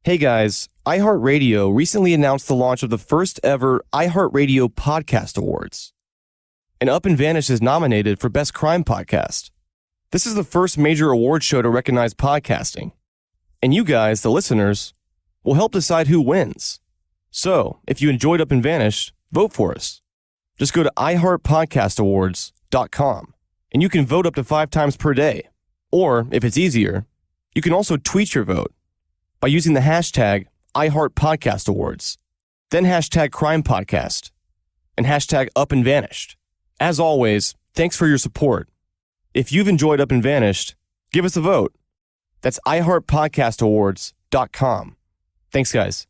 Hey guys, iHeartRadio recently announced the launch of the first ever iHeartRadio Podcast Awards. And Up and Vanish is nominated for Best Crime Podcast. This is the first major award show to recognize podcasting. And you guys, the listeners, will help decide who wins. So, if you enjoyed Up and Vanish, vote for us. Just go to iHeartPodcastAwards.com and you can vote up to 5 times per day. Or, if it's easier, you can also tweet your vote by using the hashtag iHeartPodcastAwards, then hashtag CrimePodcast, and hashtag Up and Vanished. As always, thanks for your support. If you've enjoyed Up and Vanished, give us a vote. That's iHeartPodcastAwards.com. Thanks, guys.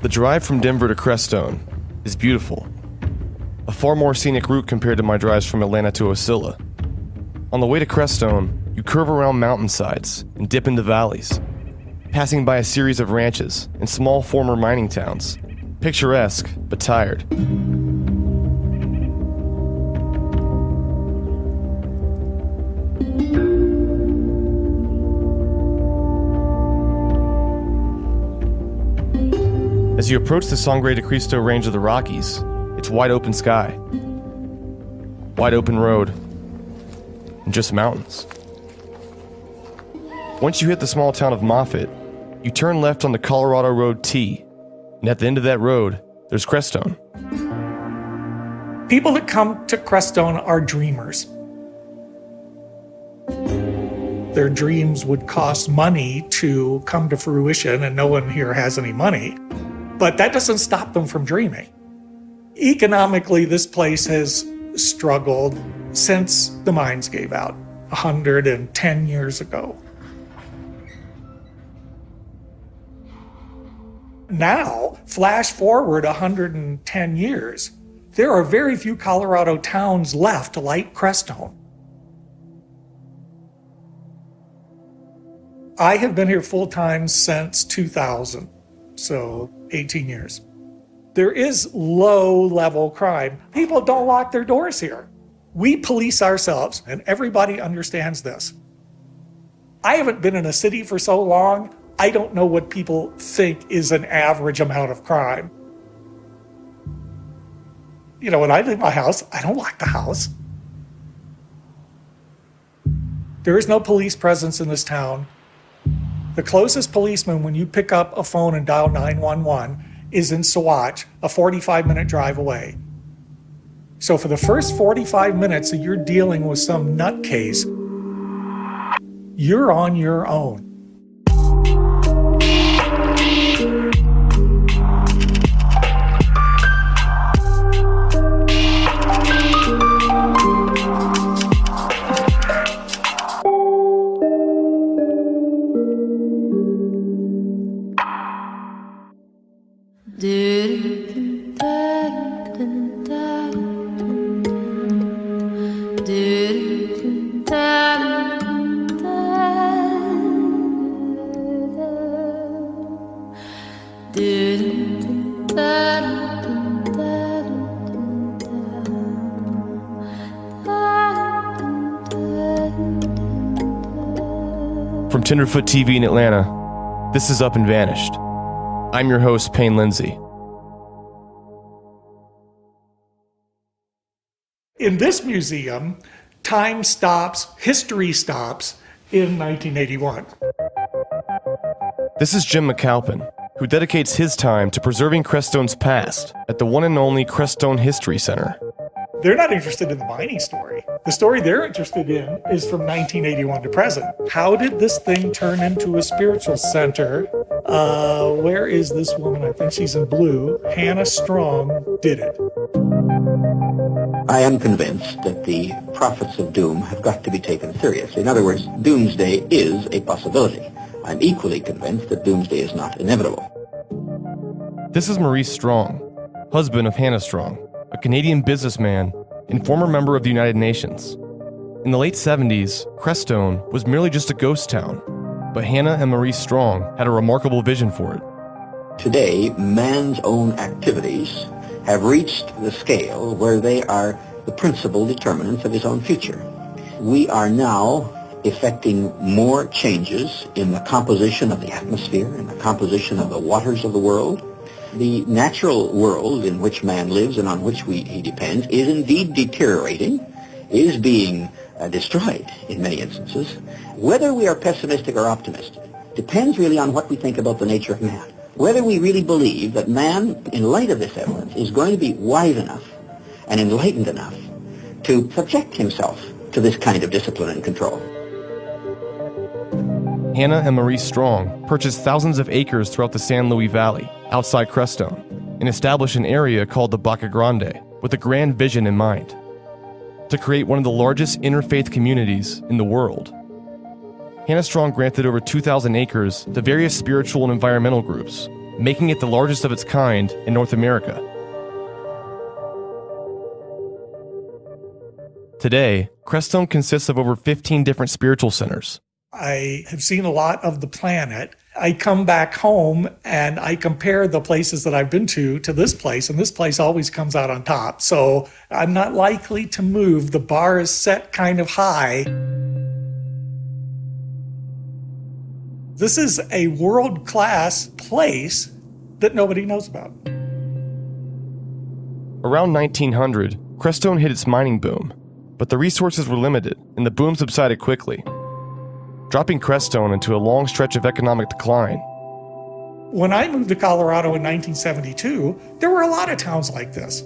The drive from Denver to Crestone is beautiful. A far more scenic route compared to my drives from Atlanta to Ocilla. On the way to Crestone, you curve around mountainsides and dip into valleys, passing by a series of ranches and small former mining towns, picturesque but tired. As you approach the Sangre de Cristo range of the Rockies, it's wide open sky, wide open road, and just mountains. Once you hit the small town of Moffett, you turn left on the Colorado Road T, and at the end of that road, there's Crestone. People that come to Crestone are dreamers. Their dreams would cost money to come to fruition, and no one here has any money. But that doesn't stop them from dreaming. Economically, this place has struggled since the mines gave out 110 years ago. Now, flash forward 110 years, there are very few Colorado towns left like Crestone. I have been here full-time since 2000. So 18 years. There is low-level crime. People don't lock their doors here. We police ourselves, and everybody understands this. I haven't been in a city for so long, I don't know what people think is an average amount of crime. You know, when I leave my house, I don't lock the house. There is no police presence in this town. The closest policeman when you pick up a phone and dial 911 is in Saguache, a 45-minute drive away. So for the first 45 minutes that you're dealing with some nutcase, you're on your own. From Tenderfoot TV in Atlanta, this is Up and Vanished. I'm your host, Payne Lindsey. In this museum, time stops, history stops in 1981. This is Jim McAlpin, who dedicates his time to preserving Crestone's past at the one and only Crestone History Center. They're not interested in the mining story. The story they're interested in is from 1981 to present. How did this thing turn into a spiritual center? Where is this woman? I think she's in blue. Hannah Strong did it. I am convinced that the prophets of doom have got to be taken seriously. In other words, doomsday is a possibility. I'm equally convinced that doomsday is not inevitable. This is Maurice Strong, husband of Hannah Strong, a Canadian businessman and former member of the United Nations. In the late 70s, Crestone was merely just a ghost town, but Hannah and Maurice Strong had a remarkable vision for it. Today, man's own activities have reached the scale where they are the principal determinants of his own future. We are now effecting more changes in the composition of the atmosphere and the composition of the waters of the world. The natural world in which man lives and on which he depends is indeed deteriorating, is being destroyed in many instances. Whether we are pessimistic or optimistic depends really on what we think about the nature of man. Whether we really believe that man, in light of this evidence, is going to be wise enough and enlightened enough to subject himself to this kind of discipline and control. Hannah and Maurice Strong purchased thousands of acres throughout the San Luis Valley, outside Crestone, and established an area called the Baca Grande with a grand vision in mind: to create one of the largest interfaith communities in the world. Hannah Strong granted over 2,000 acres to various spiritual and environmental groups, making it the largest of its kind in North America. Today, Crestone consists of over 15 different spiritual centers. I have seen a lot of the planet. I come back home and I compare the places that I've been to this place, and this place always comes out on top. So I'm not likely to move. The bar is set kind of high. This is a world-class place that nobody knows about. Around 1900, Crestone hit its mining boom, but the resources were limited and the boom subsided quickly, dropping Crestone into a long stretch of economic decline. When I moved to Colorado in 1972, there were a lot of towns like this.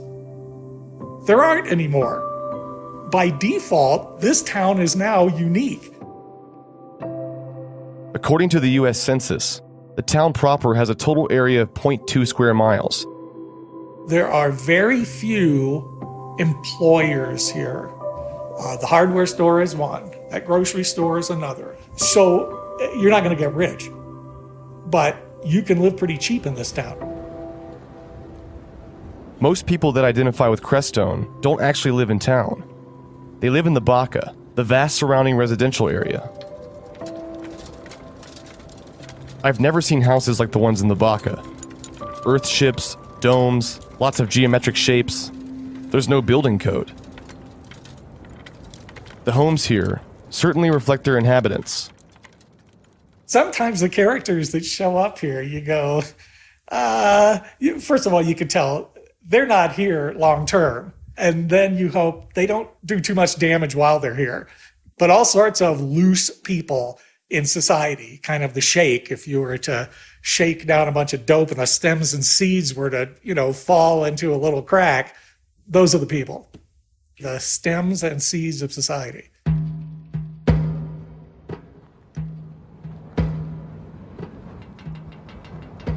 There aren't anymore. By default, this town is now unique. According to the U.S. Census, the town proper has a total area of 0.2 square miles. There are very few employers here. The hardware store is one. That grocery store is another. So you're not going to get rich, but you can live pretty cheap in this town. Most people that identify with Crestone don't actually live in town. They live in the Baca, the vast surrounding residential area. I've never seen houses like the ones in the Baca. Earth ships, domes, lots of geometric shapes. There's no building code. The homes here certainly reflect their inhabitants. Sometimes the characters that show up here, you go, first of all, you can tell they're not here long term. And then you hope they don't do too much damage while they're here. But all sorts of loose people in society, kind of the shake, if you were to shake down a bunch of dope and the stems and seeds were to, fall into a little crack, those are the people, the stems and seeds of society.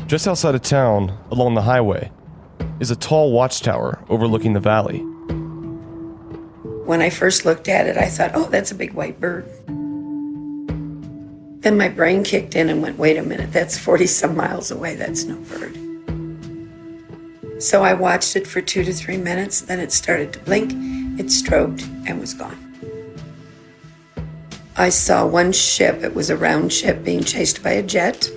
Just outside of town, along the highway, is a tall watchtower overlooking the valley. When I first looked at it, I thought, oh, that's a big white bird. Then my brain kicked in and went, wait a minute, that's 40-some miles away, that's no bird. So I watched it for 2 to 3 minutes, then it started to blink, it strobed, and was gone. I saw one ship, it was a round ship being chased by a jet,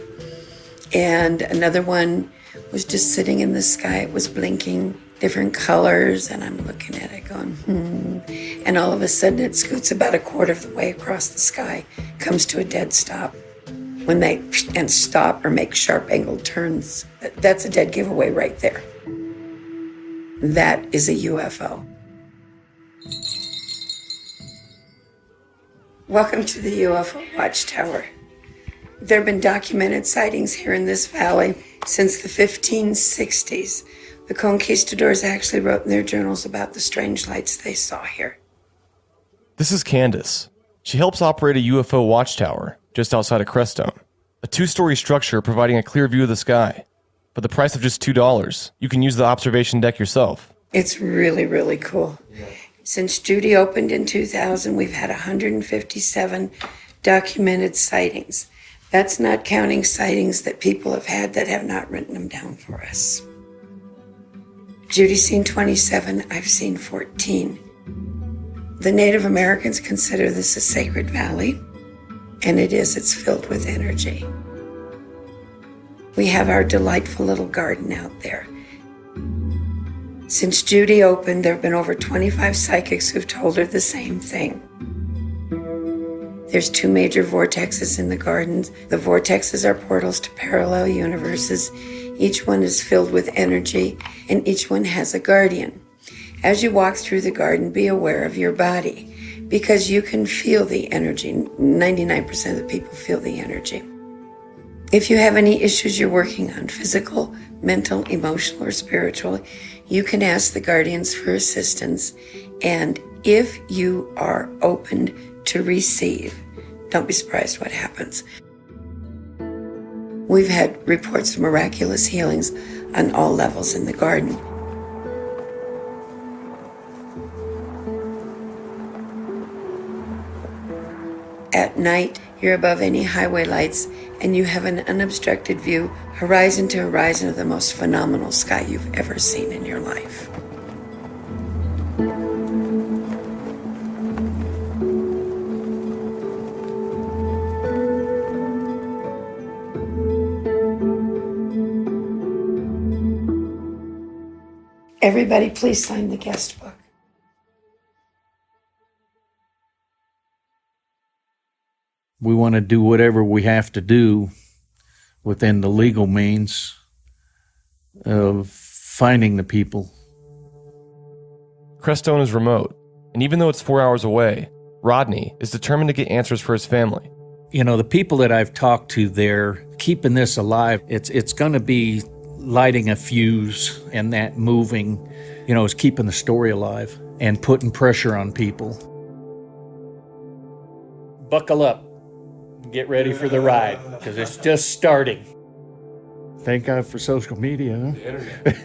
and another one was just sitting in the sky, it was blinking, different colors, and I'm looking at it going, And all of a sudden it scoots about a quarter of the way across the sky, comes to a dead stop. When they stop or make sharp angled turns, that's a dead giveaway right there. That is a UFO. Welcome to the UFO Watchtower. There have been documented sightings here in this valley since the 1560s. The conquistadors actually wrote in their journals about the strange lights they saw here. This is Candace. She helps operate a UFO watchtower just outside of Crestone, a 2-story structure providing a clear view of the sky. For the price of just $2, you can use the observation deck yourself. It's really, really cool. Since Judy opened in 2000, we've had 157 documented sightings. That's not counting sightings that people have had that have not written them down for us. Judy's seen 27, I've seen 14. The Native Americans consider this a sacred valley, and it is. It's filled with energy. We have our delightful little garden out there. Since Judy opened, there have been over 25 psychics who've told her the same thing. There's 2 major vortexes in the gardens. The vortexes are portals to parallel universes. Each one is filled with energy, and each one has a guardian. As you walk through the garden, be aware of your body, because you can feel the energy. 99% of the people feel the energy. If you have any issues you're working on, physical, mental, emotional, or spiritual, you can ask the guardians for assistance. And if you are open to receive, don't be surprised what happens. We've had reports of miraculous healings on all levels in the garden. At night, you're above any highway lights, and you have an unobstructed view, horizon to horizon, of the most phenomenal sky you've ever seen in your life. Everybody, please sign the guest book. We want to do whatever we have to do within the legal means of finding the people. Crestone is remote, and even though it's 4 hours away, Rodney is determined to get answers for his family. You know, the people that I've talked to there, keeping this alive, it's going to be lighting a fuse, and that moving, you know, is keeping the story alive and putting pressure on people. Buckle up. Get ready for the ride, because it's just starting. Thank God for social media, huh? The internet.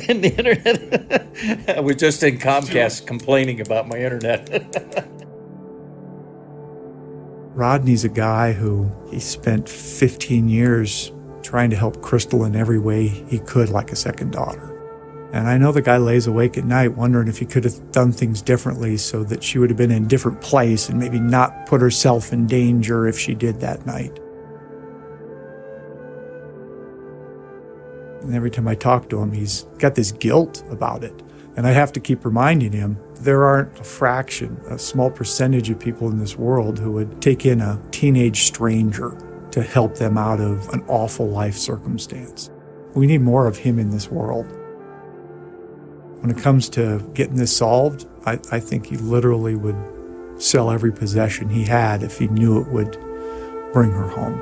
And the internet. I was just in Comcast complaining about my internet. Rodney's a guy who he spent 15 years trying to help Crystal in every way he could, like a second daughter. And I know the guy lays awake at night wondering if he could have done things differently so that she would have been in a different place and maybe not put herself in danger if she did that night. And every time I talk to him, he's got this guilt about it. And I have to keep reminding him there aren't a fraction, a small percentage of people in this world who would take in a teenage stranger to help them out of an awful life circumstance. We need more of him in this world. When it comes to getting this solved, I think he literally would sell every possession he had if he knew it would bring her home.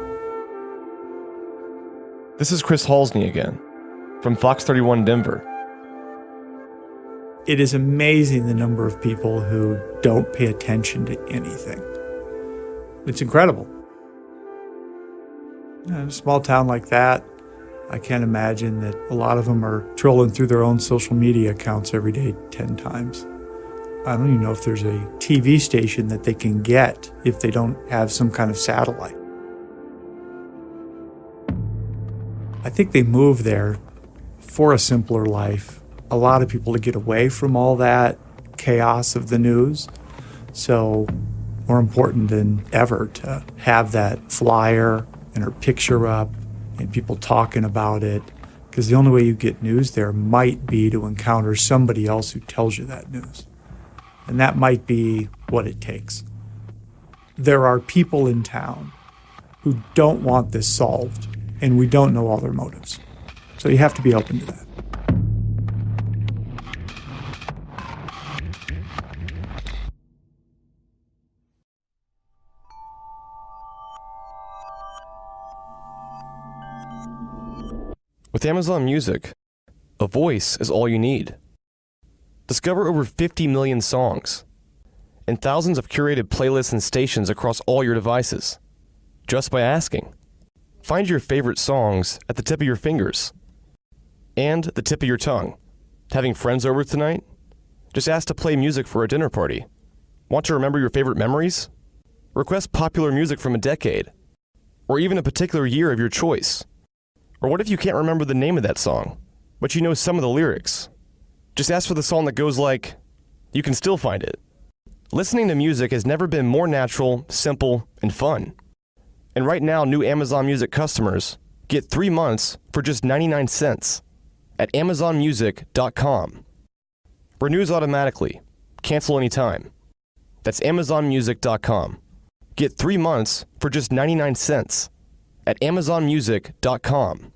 This is Chris Halsney again, from Fox 31 Denver. It is amazing the number of people who don't pay attention to anything. It's incredible. In a small town like that, I can't imagine that a lot of them are trolling through their own social media accounts every day 10 times. I don't even know if there's a TV station that they can get if they don't have some kind of satellite. I think they move there for a simpler life. A lot of people to get away from all that chaos of the news. So more important than ever to have that flyer and her picture up and people talking about it, because the only way you get news there might be to encounter somebody else who tells you that news. And that might be what it takes. There are people in town who don't want this solved, and we don't know all their motives. So you have to be open to that. With Amazon Music, a voice is all you need. Discover over 50 million songs and thousands of curated playlists and stations across all your devices, just by asking. Find your favorite songs at the tip of your fingers and the tip of your tongue. Having friends over tonight? Just ask to play music for a dinner party. Want to remember your favorite memories? Request popular music from a decade, or even a particular year of your choice. Or what if you can't remember the name of that song, but you know some of the lyrics? Just ask for the song that goes like, you can still find it. Listening to music has never been more natural, simple, and fun. And right now, new Amazon Music customers get 3 months for just 99 cents at amazonmusic.com. Renews automatically. Cancel anytime. That's amazonmusic.com. Get 3 months for just 99 cents at amazonmusic.com.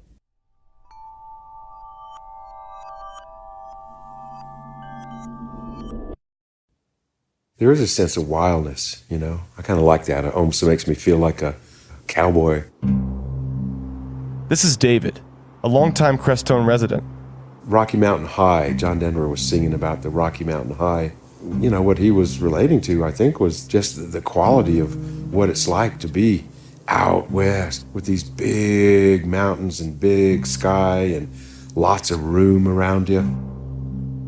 There is a sense of wildness, you know. I kind of like that. It almost makes me feel like a cowboy. This is David, a longtime Crestone resident. Rocky Mountain High, John Denver was singing about the Rocky Mountain High. You know, what he was relating to, I think, was just the quality of what it's like to be out west with these big mountains and big sky and lots of room around you.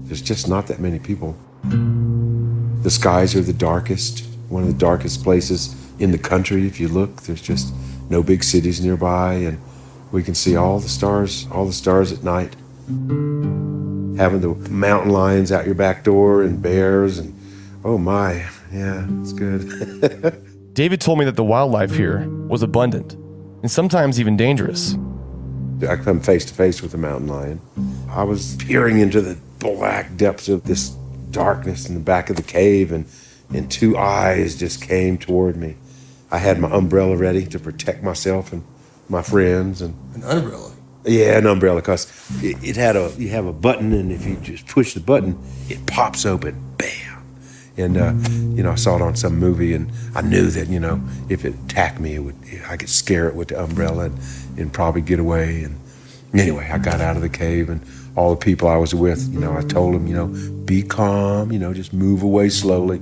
There's just not that many people. The skies are the darkest, one of the darkest places in the country. If you look, there's just no big cities nearby, and we can see all the stars at night. Having the mountain lions out your back door and bears, and oh my, yeah, it's good. David told me that the wildlife here was abundant and sometimes even dangerous. I come face to face with a mountain lion. I was peering into the black depths of this darkness in the back of the cave, and 2 eyes just came toward me. I had my umbrella ready to protect myself and my friends. And an umbrella? Yeah, an umbrella, because you have a button, and if you just push the button, it pops open, bam. And, I saw it on some movie, and I knew that, if it attacked me, I could scare it with the umbrella and probably get away. And anyway, I got out of the cave, and all the people I was with, I told them, be calm, just move away slowly.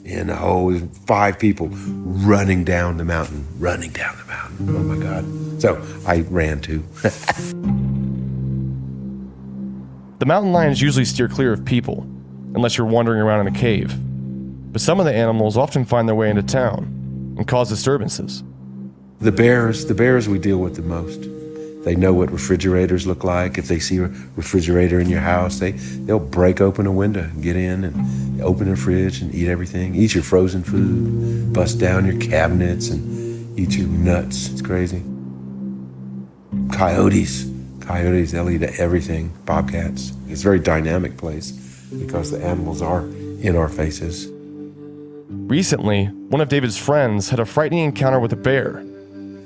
And 5 people running down the mountain. Oh my God. So I ran too. The mountain lions usually steer clear of people, unless you're wandering around in a cave. But some of the animals often find their way into town and cause disturbances. The bears we deal with the most. They know what refrigerators look like. If they see a refrigerator in your house, they'll break open a window and get in and open the fridge and eat everything. Eat your frozen food, bust down your cabinets and eat your nuts. It's crazy. Coyotes, they'll eat everything. Bobcats. It's a very dynamic place because the animals are in our faces. Recently, one of David's friends had a frightening encounter with a bear.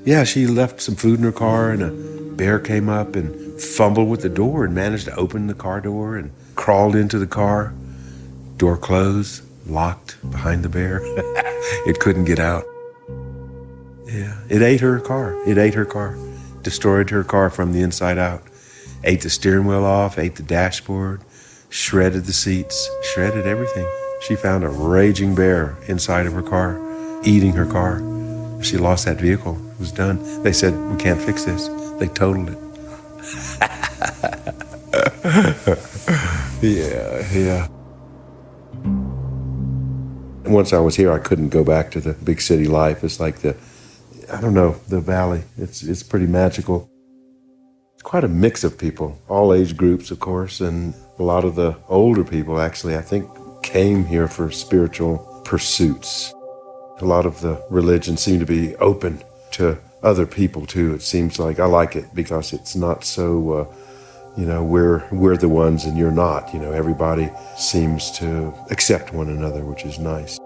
Yeah, she left some food in her car, and a bear came up and fumbled with the door and managed to open the car door and crawled into the car. Door closed, locked behind the bear. It couldn't get out. Yeah, it ate her car. Destroyed her car from the inside out. Ate the steering wheel off, ate the dashboard, shredded the seats, shredded everything. She found a raging bear inside of her car, eating her car. She lost that vehicle. It was done. They said, we can't fix this. They totaled it. Yeah. Once I was here, I couldn't go back to the big city life. It's like the valley. It's pretty magical. It's quite a mix of people, all age groups, of course, and a lot of the older people, actually, I think, came here for spiritual pursuits. A lot of the religions seem to be open to other people, too. It seems like I like it because it's not so, we're the ones and you're not. Everybody seems to accept one another, which is nice.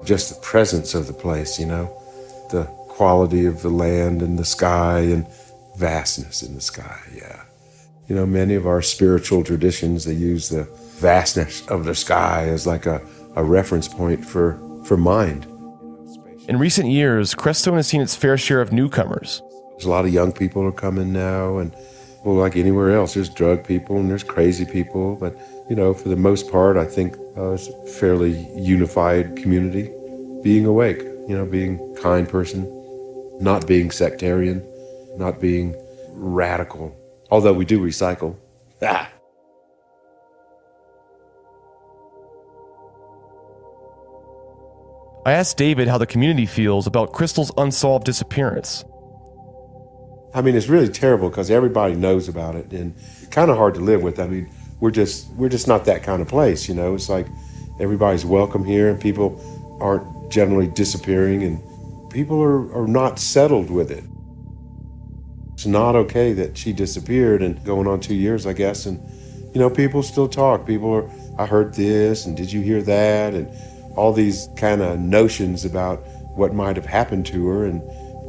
Just the presence of the place, the quality of the land and the sky and vastness in the sky, yeah. Many of our spiritual traditions, they use the vastness of the sky as like a reference point for mind. In recent years, Crestone has seen its fair share of newcomers. There's a lot of young people are coming now, and like anywhere else, there's drug people and there's crazy people, but for the most part, I think it's a fairly unified community. Being awake, being a kind person, not being sectarian, not being radical, although we do recycle. I asked David how the community feels about Crystal's unsolved disappearance. I mean, it's really terrible because everybody knows about it and kind of hard to live with. I mean, we're just not that kind of place, you know. It's like everybody's welcome here and people aren't generally disappearing and people are not settled with it. It's not okay that she disappeared and going on 2 years, I guess. And, you know, people still talk. People are, I heard this and did you hear that? And all these kind of notions about what might have happened to her. And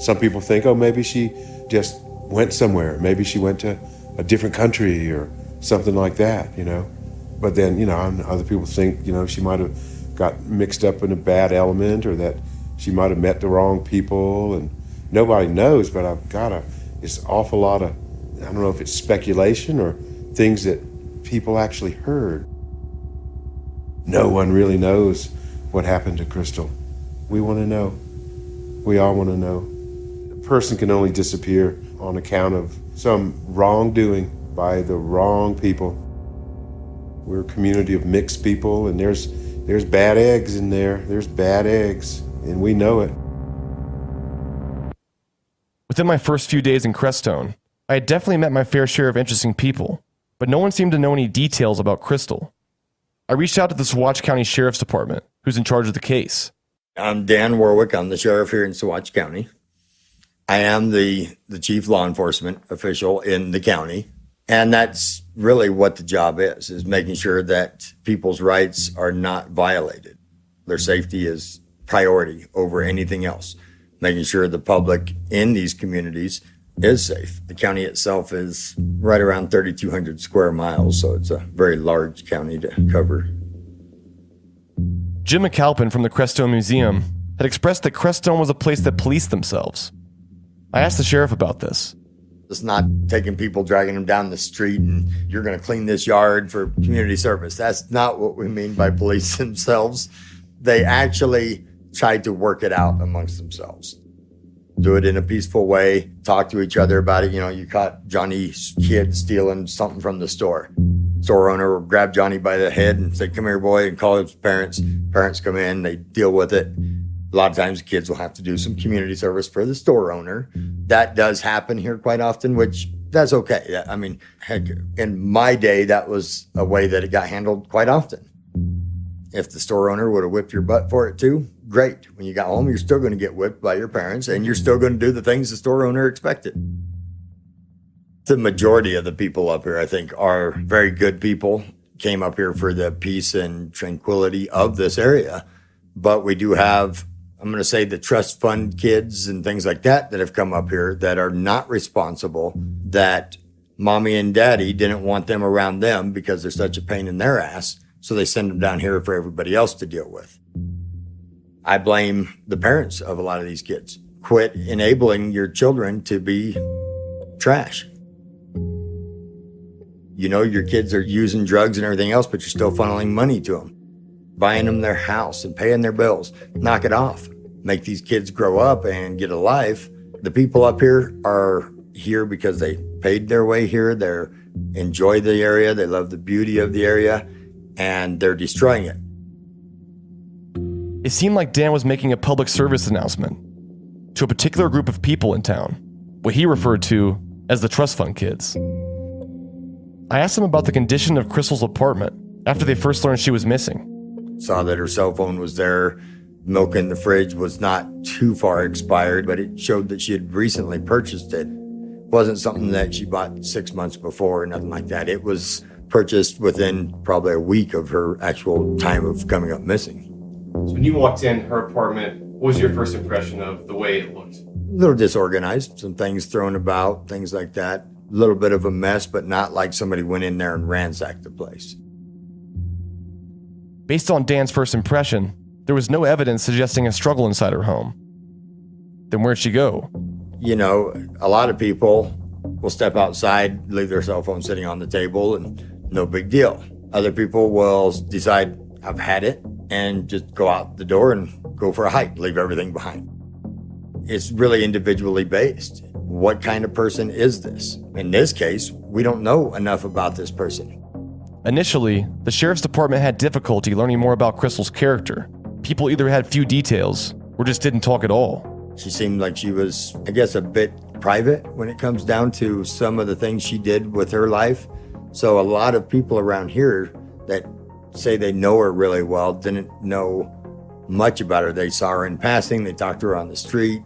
some people think, oh, maybe she just went somewhere. Maybe she went to a different country or something like that, you know. But then, you know, other people think, you know, she might have got mixed up in a bad element or that she might have met the wrong people. And nobody knows, but it's an awful lot of, I don't know if it's speculation or things that people actually heard. No one really knows what happened to Crystal. We want to know. We all want to know. A person can only disappear on account of some wrongdoing by the wrong people. We're a community of mixed people, and there's bad eggs in there. There's bad eggs, and we know it. Within my first few days in Crestone, I had definitely met my fair share of interesting people, but no one seemed to know any details about Crystal. I reached out to the Saguache County Sheriff's Department, who's in charge of the case. I'm Dan Warwick. I'm the sheriff here in Saguache County. I am the chief law enforcement official in the county. And that's really what the job is making sure that people's rights are not violated. Their safety is priority over anything else. Making sure the public in these communities is safe. The county itself is right around 3,200 square miles, so it's a very large county to cover. Jim McAlpin from the Crestone Museum had expressed that Crestone was a place that policed themselves. I asked the sheriff about this. It's not taking people, dragging them down the street, and you're going to clean this yard for community service. That's not what we mean by police themselves. They actually try to work it out amongst themselves. Do it in a peaceful way, talk to each other about it. You know, you caught Johnny's kid stealing something from the store. Store owner will grab Johnny by the head and say, come here, boy, and call his parents. Parents come in, they deal with it. A lot of times kids will have to do some community service for the store owner. That does happen here quite often, which that's okay. I mean, heck, in my day, that was a way that it got handled quite often. If the store owner would have whipped your butt for it too, great. When you got home, you're still going to get whipped by your parents and you're still going to do the things the store owner expected. The majority of the people up here, I think, are very good people, came up here for the peace and tranquility of this area. But we do have, I'm going to say, the trust fund kids and things like that have come up here that are not responsible, that mommy and daddy didn't want them around them because they're such a pain in their ass. So they send them down here for everybody else to deal with. I blame the parents of a lot of these kids. Quit enabling your children to be trash. You know, your kids are using drugs and everything else, but you're still funneling money to them, buying them their house and paying their bills. Knock it off. Make these kids grow up and get a life. The people up here are here because they paid their way here. They enjoy the area. They love the beauty of the area, and they're destroying it. It seemed like Dan was making a public service announcement to a particular group of people in town, what he referred to as the trust fund kids. I asked him about the condition of Crystal's apartment after they first learned she was missing. Saw that her cell phone was there. Milk in the fridge was not too far expired, but it showed that she had recently purchased it. It wasn't something that she bought 6 months before or nothing like that. It was purchased within probably a week of her actual time of coming up missing. So when you walked in her apartment, what was your first impression of the way it looked? A little disorganized, some things thrown about, things like that. A little bit of a mess, but not like somebody went in there and ransacked the place. Based on Dan's first impression, there was no evidence suggesting a struggle inside her home. Then where'd she go? You know, a lot of people will step outside, leave their cell phone sitting on the table, and no big deal. Other people will decide, I've had it, and just go out the door and go for a hike, leave everything behind. It's really individually based. What kind of person is this? In this case, we don't know enough about this person. Initially, the sheriff's department had difficulty learning more about Crystal's character, People either had few details or just didn't talk at all. She seemed like she was, I guess, a bit private when it comes down to some of the things she did with her life. So a lot of people around here that say they know her really well didn't know much about her. They saw her in passing, they talked to her on the street.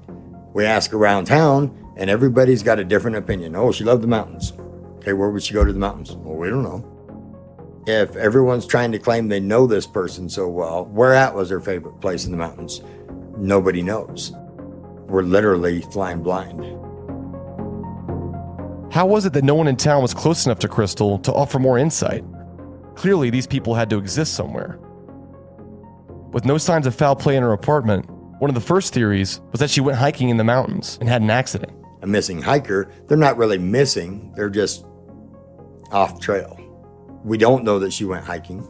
We ask around town, and everybody's got a different opinion. Oh, she loved the mountains. Okay, where would she go to the mountains? Well, we don't know. If everyone's trying to claim they know this person so well, where at was her favorite place in the mountains? Nobody knows. We're literally flying blind. How was it that no one in town was close enough to Crystal to offer more insight? Clearly, these people had to exist somewhere. With no signs of foul play in her apartment, one of the first theories was that she went hiking in the mountains and had an accident. A missing hiker, they're not really missing, they're just off trail. We don't know that she went hiking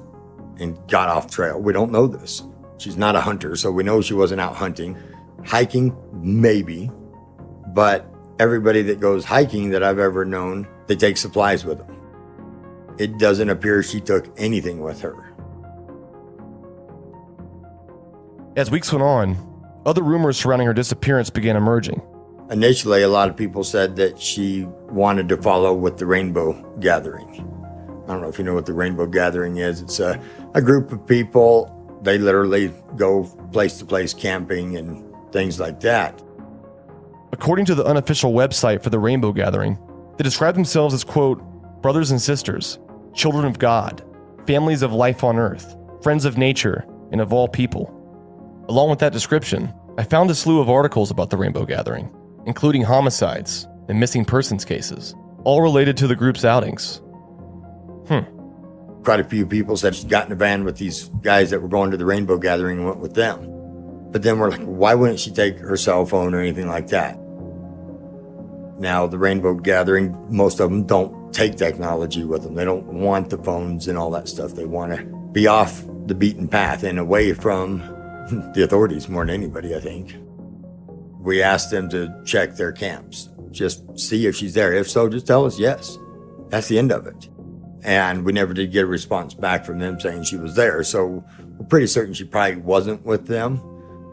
and got off trail. We don't know this. She's not a hunter, so we know she wasn't out hunting. Hiking, maybe, but everybody that goes hiking that I've ever known, they take supplies with them. It doesn't appear she took anything with her. As weeks went on, other rumors surrounding her disappearance began emerging. Initially, a lot of people said that she wanted to follow with the rainbow gathering. I don't know if you know what the rainbow gathering is. It's a group of people. They literally go place to place camping and things like that. According to the unofficial website for the Rainbow Gathering, they describe themselves as, quote, brothers and sisters, children of God, families of life on earth, friends of nature, and of all people. Along with that description, I found a slew of articles about the Rainbow Gathering, including homicides and missing persons cases, all related to the group's outings. Quite a few people said she got in a van with these guys that were going to the Rainbow Gathering and went with them. But then we're like, why wouldn't she take her cell phone or anything like that? Now, the Rainbow Gathering, most of them don't take technology with them. They don't want the phones and all that stuff. They want to be off the beaten path and away from the authorities more than anybody, I think. We asked them to check their camps, just see if she's there. If so, just tell us yes. That's the end of it. And we never did get a response back from them saying she was there. So we're pretty certain she probably wasn't with them.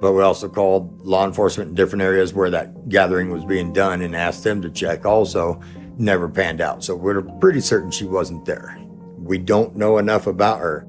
But we also called law enforcement in different areas where that gathering was being done and asked them to check also. Never panned out. So we're pretty certain she wasn't there. We don't know enough about her.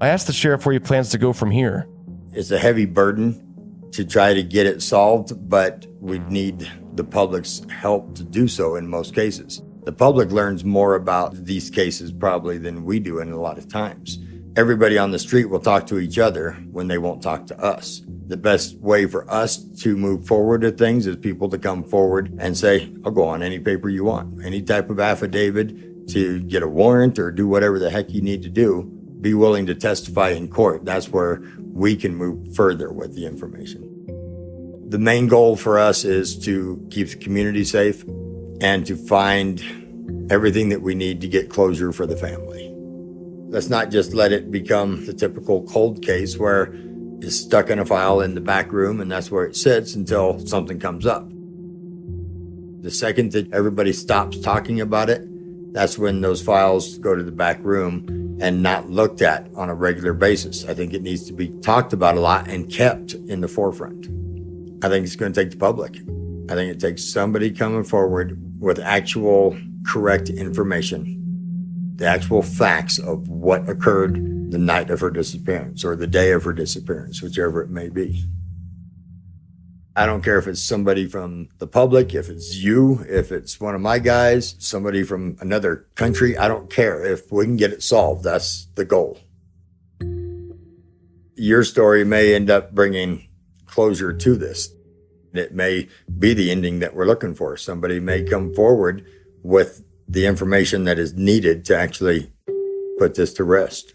I asked the sheriff where he plans to go from here. It's a heavy burden to try to get it solved, but we need the public's help to do so in most cases. The public learns more about these cases probably than we do in a lot of times. Everybody on the street will talk to each other when they won't talk to us. The best way for us to move forward with things is people to come forward and say, I'll go on any paper you want, any type of affidavit to get a warrant or do whatever the heck you need to do. Be willing to testify in court. That's where we can move further with the information. The main goal for us is to keep the community safe and to find everything that we need to get closure for the family. Let's not just let it become the typical cold case where it's stuck in a file in the back room and that's where it sits until something comes up. The second that everybody stops talking about it, that's when those files go to the back room and not looked at on a regular basis. I think it needs to be talked about a lot and kept in the forefront. I think it's going to take the public. I think it takes somebody coming forward with actual correct information, the actual facts of what occurred the night of her disappearance or the day of her disappearance, whichever it may be. I don't care if it's somebody from the public, if it's you, if it's one of my guys, somebody from another country. I don't care. If we can get it solved, that's the goal. Your story may end up bringing closure to this. It may be the ending that we're looking for. Somebody may come forward with the information that is needed to actually put this to rest.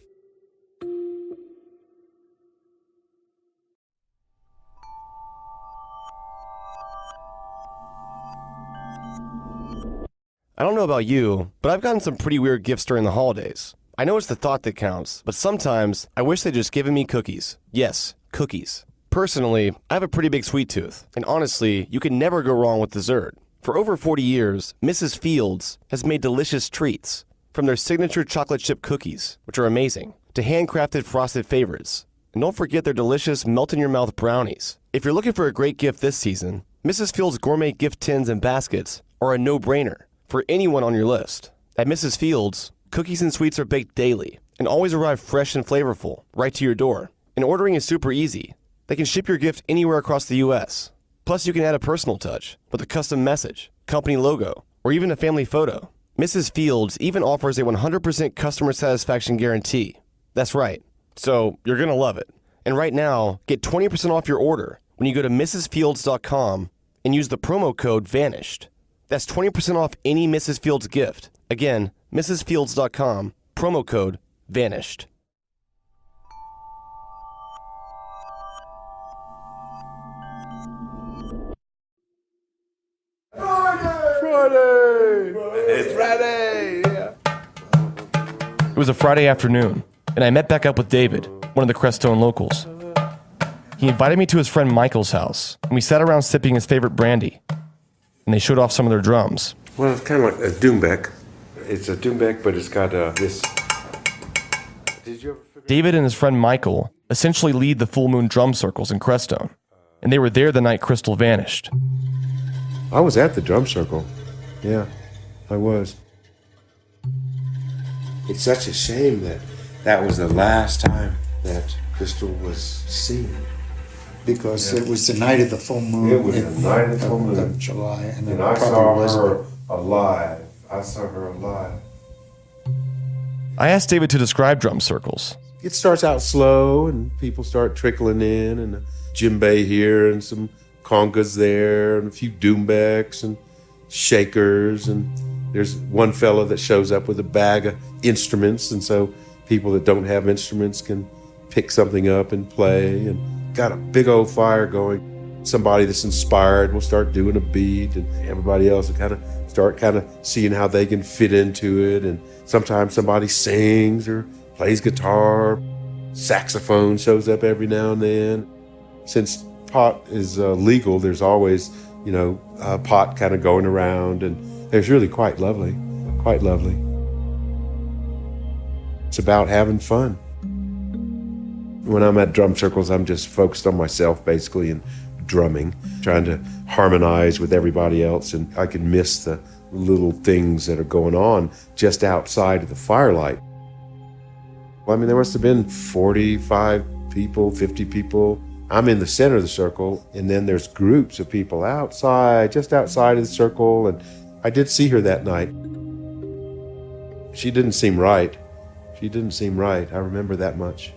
I don't know about you, but I've gotten some pretty weird gifts during the holidays. I know it's the thought that counts, but sometimes I wish they'd just given me cookies. Yes, cookies. Personally, I have a pretty big sweet tooth, and honestly, you can never go wrong with dessert. For over 40 years, Mrs. Fields has made delicious treats, from their signature chocolate chip cookies, which are amazing, to handcrafted frosted favorites. And don't forget their delicious melt-in-your-mouth brownies. If you're looking for a great gift this season, Mrs. Fields' gourmet gift tins and baskets are a no-brainer for anyone on your list. At Mrs. Fields, cookies and sweets are baked daily and always arrive fresh and flavorful right to your door. And ordering is super easy. They can ship your gift anywhere across the U.S. Plus, you can add a personal touch with a custom message, company logo, or even a family photo. Mrs. Fields even offers a 100% customer satisfaction guarantee. That's right. So you're going to love it. And right now, get 20% off your order when you go to mrsfields.com and use the promo code VANISHED. That's 20% off any Mrs. Fields gift. Again, mrsfields.com, promo code VANISHED. It's Friday! Yeah. It was a Friday afternoon, and I met back up with David, one of the Crestone locals. He invited me to his friend Michael's house, and we sat around sipping his favorite brandy, and they showed off some of their drums. Well, it's kind of like a Doombeck. It's a Doombeck, but it's got this. Did you ever figure David and his friend Michael essentially lead the full moon drum circles in Crestone, and they were there the night Crystal vanished. I was at the drum circle. Yeah, I was. It's such a shame that that was the last time that Crystal was seen. Because it was the night of the full moon. It was the night of the full moon. Of July. And I saw her alive. I saw her alive. I asked David to describe drum circles. It starts out slow, and people start trickling in, and a djembe here, and some congas there, and a few doombecks, and shakers, and there's one fella that shows up with a bag of instruments, and so people that don't have instruments can pick something up and play, and got a big old fire going. Somebody that's inspired will start doing a beat, and everybody else will start seeing how they can fit into it, and sometimes somebody sings or plays guitar. Saxophone shows up every now and then. Since pot is legal, there's always, pot kind of going around, and it's really quite lovely, quite lovely. It's about having fun. When I'm at drum circles, I'm just focused on myself, basically, and drumming, trying to harmonize with everybody else, and I can miss the little things that are going on just outside of the firelight. Well, there must have been 45 people, 50 people. I'm in the center of the circle, and then there's groups of people outside, just outside of the circle, and I did see her that night. She didn't seem right. She didn't seem right. I remember that much.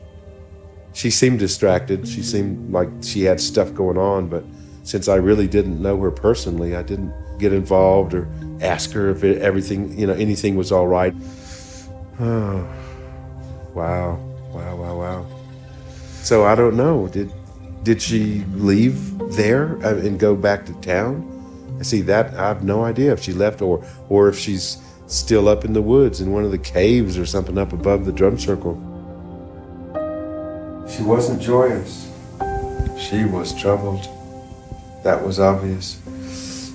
She seemed distracted. She seemed like she had stuff going on, but since I really didn't know her personally, I didn't get involved or ask her if anything was all right. Oh, wow. So I don't know. Did she leave there and go back to town? See, that I have no idea if she left or if she's still up in the woods in one of the caves or something up above the drum circle. She wasn't joyous. She was troubled. That was obvious.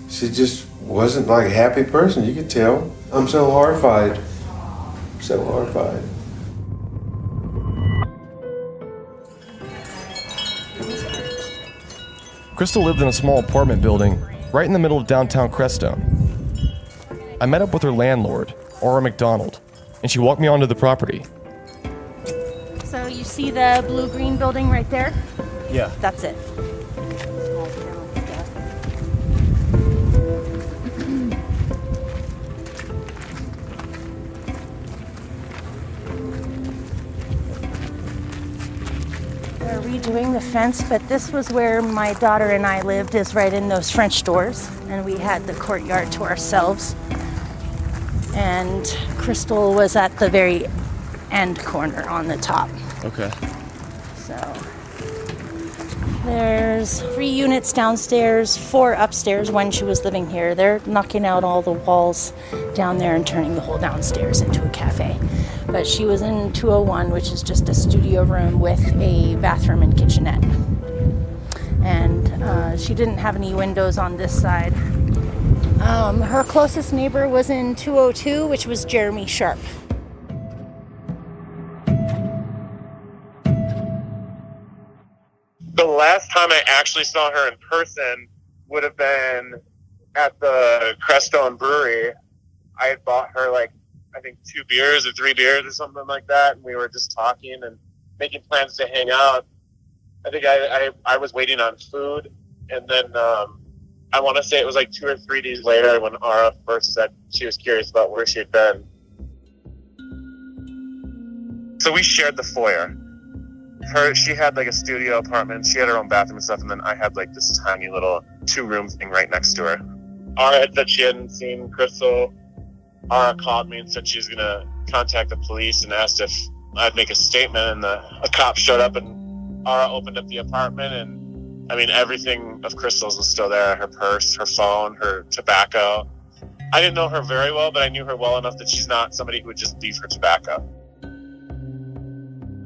She just wasn't like a happy person, you could tell. I'm so horrified. So horrified. Crystal lived in a small apartment building right in the middle of downtown Crestone. I met up with her landlord, Aura McDonald, and she walked me onto the property. So you see the blue-green building right there? Yeah. That's it. They're redoing the fence, but this was where my daughter and I lived, is right in those French doors, and we had the courtyard to ourselves. And Crystal was at the very end corner on the top. Okay. So there's 3 units downstairs, 4 upstairs when she was living here. They're knocking out all the walls down there and turning the whole downstairs into a cafe. But she was in 201, which is just a studio room with a bathroom and kitchenette. And she didn't have any windows on this side. Her closest neighbor was in 202, which was Jeremy Sharp. last time I actually saw her in person would have been at the Crestone brewery. I had bought her like, I think 2 beers or 3 beers or something like that. And we were just talking and making plans to hang out. I think I was waiting on food. And then I want to say it was like 2 or 3 days later when Ara first said she was curious about where she had been. So we shared the foyer. She had like a studio apartment. She had her own bathroom and stuff. And then I had like this tiny little 2-room thing right next to her. Ara had said she hadn't seen Crystal. Ara called me and said she was going to contact the police and asked if I'd make a statement. And a cop showed up and Ara opened up the apartment. And I mean, everything of Crystal's was still there. Her purse, her phone, her tobacco. I didn't know her very well, but I knew her well enough that she's not somebody who would just leave her tobacco.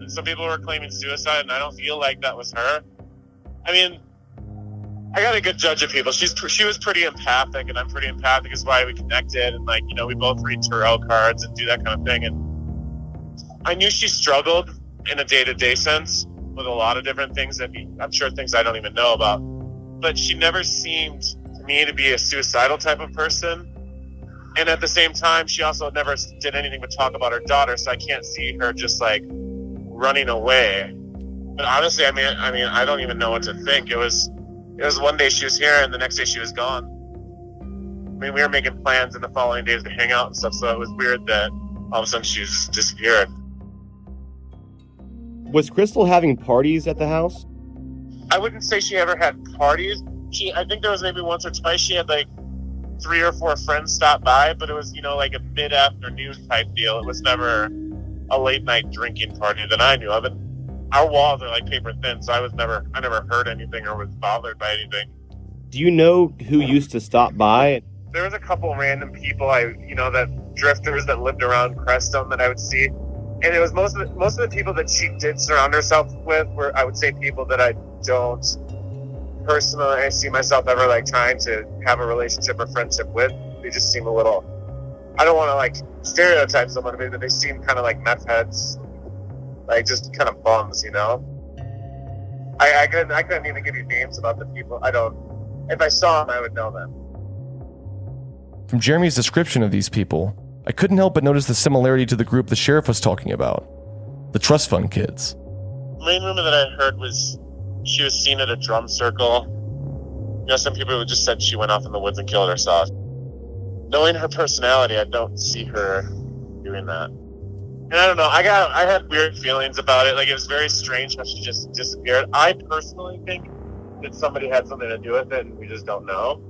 Some people were claiming suicide, and I don't feel like that was her. I mean, I got a good judge of people. She was pretty empathic, and I'm pretty empathic, is why we connected. And like, you know, we both read tarot cards and do that kind of thing. And I knew she struggled in a day-to-day sense with a lot of different things that I'm sure things I don't even know about. But she never seemed to me to be a suicidal type of person. And at the same time, she also never did anything but talk about her daughter. So I can't see her just like running away. But honestly, I mean, I don't even know what to think. It was one day she was here and the next day she was gone. I mean, we were making plans in the following days to hang out and stuff, so it was weird that all of a sudden she just disappeared. Was Crystal having parties at the house? I wouldn't say she ever had parties. I think there was maybe once or twice she had like 3 or 4 friends stop by, but it was, you know, like a mid-afternoon type deal. It was never a late night drinking party that I knew of. And our walls are like paper thin, so I never heard anything or was bothered by anything. Do you know who used to stop by? There was a couple random people that drifters that lived around Crestone that I would see. And it was most of the people that she did surround herself with were, I would say, people that I don't personally see myself ever like trying to have a relationship or friendship with. They just seem a little, I don't want to like stereotype someone, but they seem kind of like meth heads, like just kind of bums, you know? I couldn't even give you names about the people. If I saw them, I would know them. From Jeremy's description of these people, I couldn't help but notice the similarity to the group the sheriff was talking about, the trust fund kids. The main rumor that I heard was she was seen at a drum circle. You know, some people just said she went off in the woods and killed herself. Knowing her personality, I don't see her doing that. And I don't know, I had weird feelings about it. Like, it was very strange how she just disappeared. I personally think that somebody had something to do with it and we just don't know.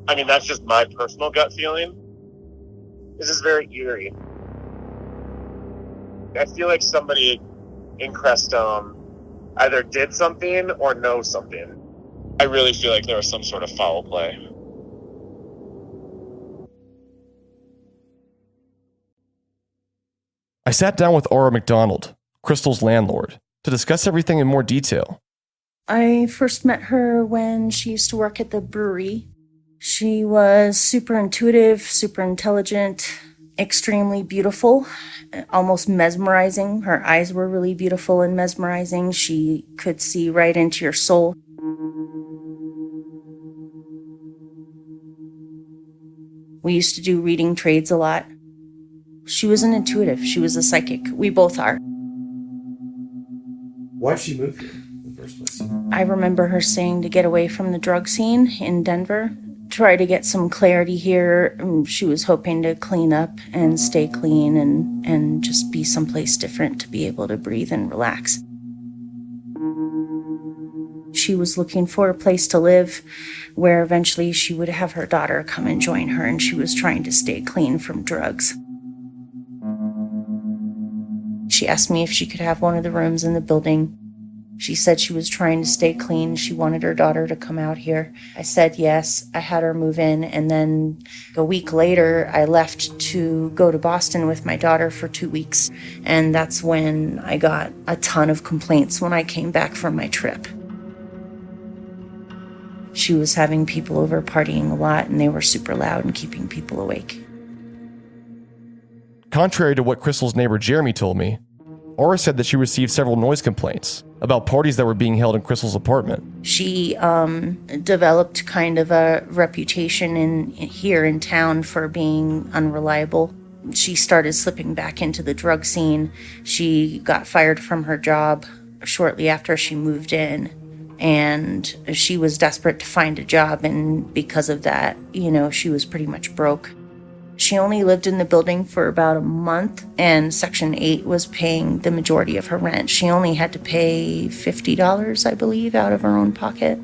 I mean, that's just my personal gut feeling. This is very eerie. I feel like somebody in Crestone either did something or knows something. I really feel like there was some sort of foul play. I sat down with Aura McDonald, Crystal's landlord, to discuss everything in more detail. I first met her when she used to work at the brewery. She was super intuitive, super intelligent, extremely beautiful, almost mesmerizing. Her eyes were really beautiful and mesmerizing. She could see right into your soul. We used to do reading trades a lot. She was an intuitive. She was a psychic. We both are. Why'd she move here in the first place? I remember her saying to get away from the drug scene in Denver, try to get some clarity here. She was hoping to clean up and stay clean and just be someplace different to be able to breathe and relax. She was looking for a place to live where eventually she would have her daughter come and join her, and she was trying to stay clean from drugs. She asked me if she could have one of the rooms in the building. She said she was trying to stay clean. She wanted her daughter to come out here. I said yes. I had her move in, and then a week later, I left to go to Boston with my daughter for 2 weeks. And that's when I got a ton of complaints when I came back from my trip. She was having people over partying a lot, and they were super loud and keeping people awake. Contrary to what Crystal's neighbor Jeremy told me, Aura said that she received several noise complaints about parties that were being held in Crystal's apartment. She developed kind of a reputation here in town for being unreliable. She started slipping back into the drug scene. She got fired from her job shortly after she moved in, and she was desperate to find a job, and because of that, she was pretty much broke. She only lived in the building for about a month, and Section 8 was paying the majority of her rent. She only had to pay $50, I believe, out of her own pocket.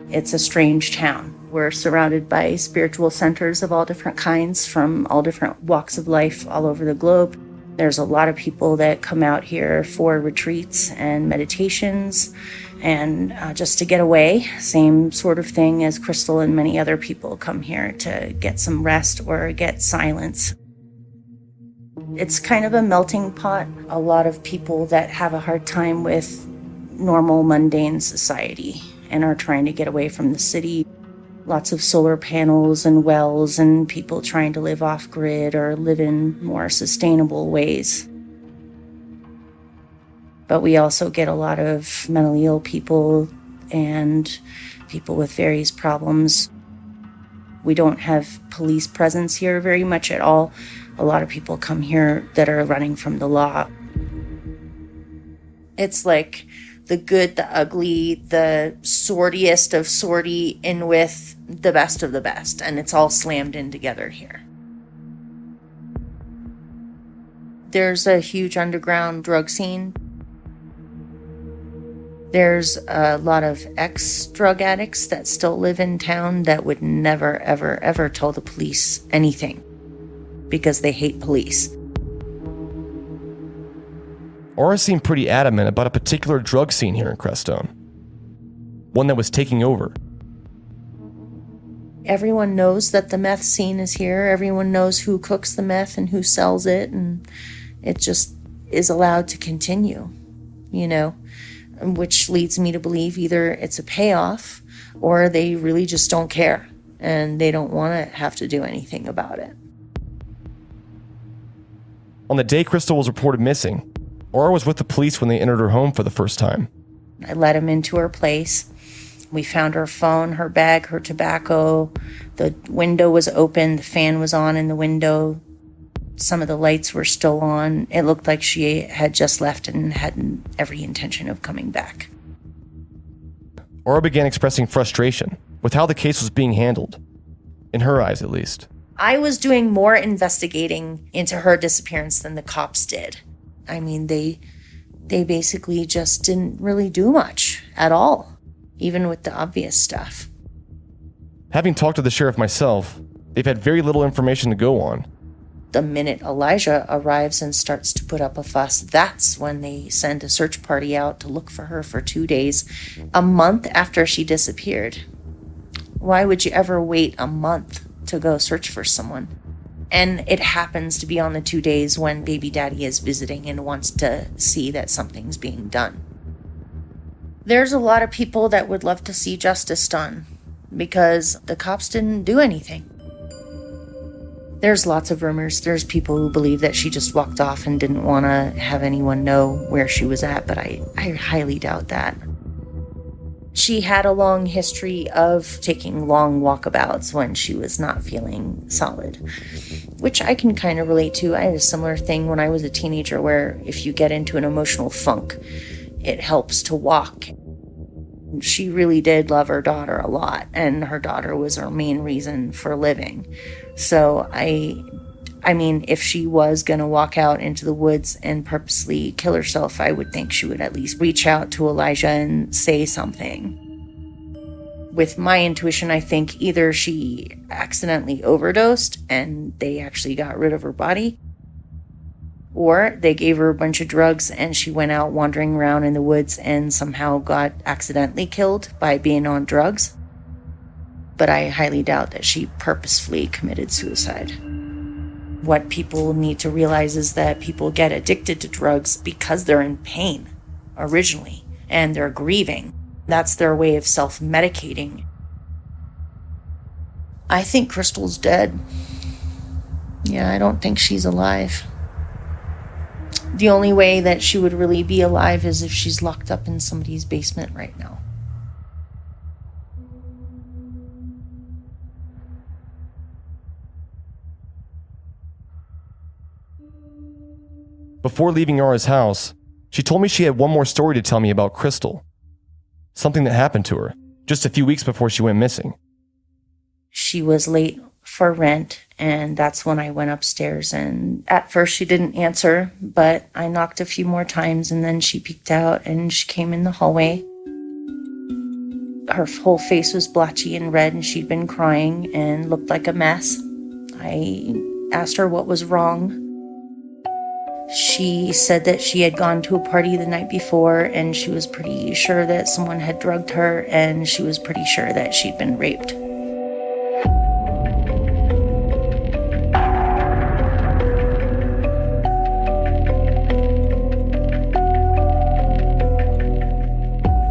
It's a strange town. We're surrounded by spiritual centers of all different kinds from all different walks of life all over the globe. There's a lot of people that come out here for retreats and meditations and just to get away. Same sort of thing as Crystal and many other people come here to get some rest or get silence. It's kind of a melting pot. A lot of people that have a hard time with normal, mundane society and are trying to get away from the city. Lots of solar panels and wells and people trying to live off-grid or live in more sustainable ways. But we also get a lot of mentally ill people and people with various problems. We don't have police presence here very much at all. A lot of people come here that are running from the law. It's like the good, the ugly, the sortiest of sorty in with the best of the best, and it's all slammed in together here. There's a huge underground drug scene. There's a lot of ex-drug addicts that still live in town that would never, ever, ever tell the police anything because they hate police. Aura seemed pretty adamant about a particular drug scene here in Crestone. One that was taking over. Everyone knows that the meth scene is here. Everyone knows who cooks the meth and who sells it, and it just is allowed to continue, which leads me to believe either it's a payoff or they really just don't care and they don't want to have to do anything about it. On the day Crystal was reported missing, Aura was with the police when they entered her home for the first time. I let him into her place. We found her phone, her bag, her tobacco. The window was open, the fan was on in the window. Some of the lights were still on. It looked like she had just left and had every intention of coming back. Aura began expressing frustration with how the case was being handled, in her eyes at least. I was doing more investigating into her disappearance than the cops did. I mean, they basically just didn't really do much at all, even with the obvious stuff. Having talked to the sheriff myself, they've had very little information to go on. The minute Elijah arrives and starts to put up a fuss, that's when they send a search party out to look for her for 2 days, a month after she disappeared. Why would you ever wait a month to go search for someone? And it happens to be on the 2 days when baby daddy is visiting and wants to see that something's being done. There's a lot of people that would love to see justice done because the cops didn't do anything. There's lots of rumors. There's people who believe that she just walked off and didn't want to have anyone know where she was at, but I highly doubt that. She had a long history of taking long walkabouts when she was not feeling solid, which I can kind of relate to. I had a similar thing when I was a teenager where if you get into an emotional funk, it helps to walk. She really did love her daughter a lot, and her daughter was her main reason for living. So I mean, if she was going to walk out into the woods and purposely kill herself, I would think she would at least reach out to Elijah and say something. With my intuition, I think either she accidentally overdosed and they actually got rid of her body, or they gave her a bunch of drugs and she went out wandering around in the woods and somehow got accidentally killed by being on drugs. But I highly doubt that she purposefully committed suicide. What people need to realize is that people get addicted to drugs because they're in pain originally and they're grieving. That's their way of self-medicating. I think Crystal's dead. Yeah, I don't think she's alive. The only way that she would really be alive is if she's locked up in somebody's basement right now. Before leaving Yara's house, she told me she had one more story to tell me about Crystal. Something that happened to her just a few weeks before she went missing. She was late for rent, and that's when I went upstairs. And at first she didn't answer, but I knocked a few more times, and then she peeked out and she came in the hallway. Her whole face was blotchy and red, and she'd been crying and looked like a mess. I asked her what was wrong. She said that she had gone to a party the night before, and she was pretty sure that someone had drugged her, and she was pretty sure that she'd been raped.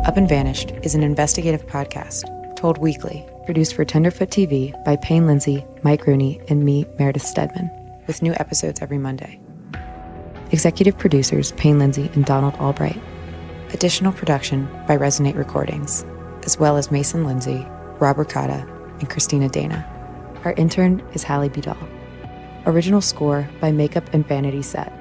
Up and Vanished is an investigative podcast, told weekly, produced for Tenderfoot TV by Payne Lindsey, Mike Rooney, and me, Meredith Stedman, with new episodes every Monday. Executive producers Payne Lindsey and Donald Albright. Additional production by Resonate Recordings, as well as Mason Lindsay, Rob Ricotta, and Christina Dana. Our intern is Hallie Bedall. Original score by Makeup and Vanity Set.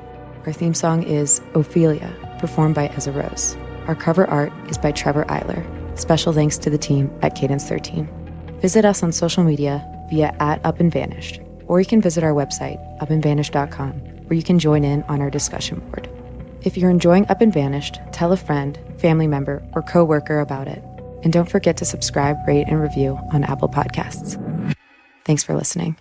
Our theme song is Ophelia, performed by Ezra Rose. Our cover art is by Trevor Eiler. Special thanks to the team at Cadence 13. Visit us on social media via @UpandVanished, or you can visit our website, upandvanished.com, where you can join in on our discussion board. If you're enjoying Up and Vanished, tell a friend, family member, or coworker about it. And don't forget to subscribe, rate, and review on Apple Podcasts. Thanks for listening.